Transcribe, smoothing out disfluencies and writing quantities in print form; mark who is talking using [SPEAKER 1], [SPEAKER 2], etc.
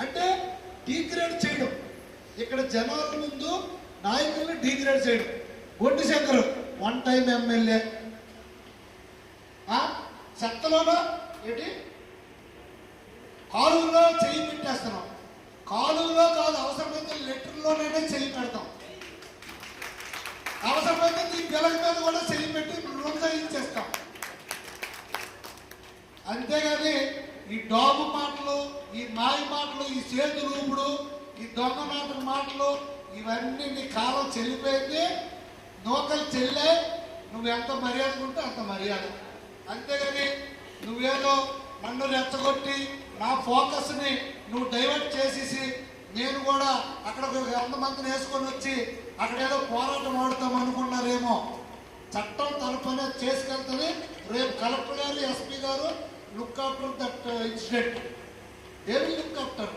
[SPEAKER 1] అంటే డీగ్రేడ్ చేయడం, ఇక్కడ జనాల ముందు నాయకుల్ని డీగ్రేడ్ చేయడం. గొడ్డి శంకర్ వన్ టైం ఎమ్మెల్యే, చెత్తలోనో ఏంటి కాలువలో చెయ్యి పెట్టేస్తున్నాం. కాలువలో కాదు, అవసరమైతే లెటర్లోనైనా చెయ్యి పెడతాం. అవసరమైతే ఈ పిల్లల మీద కూడా చెయ్యి పెట్టి ప్రోత్సహించేస్తాం. అంతేగాని ఈ డాబు మాటలు, ఈ మాయ మాటలు, ఈ చేతులు ఊపుడు, ఈ దొంగ మాటలు ఇవన్నీ నీ కాలం చెల్లిపోయింది. నూకలు చెల్లే, నువ్వు ఎంత మర్యాద ఉంటే అంత మర్యాద. అంతేగాని నువ్వేదో నన్ను రెచ్చగొట్టి నా ఫోకస్ని నువ్వు డైవర్ట్ చేసేసి నేను కూడా అక్కడ 100 మందిని వేసుకొని వచ్చి అక్కడేదో పోరాటం ఆడుతాం అనుకున్నారేమో. చట్టం తన పని చేసుకెళ్తుంది. రేపు కలెక్టర్ గారు, ఎస్పీ గారు look after that incident. They will look after.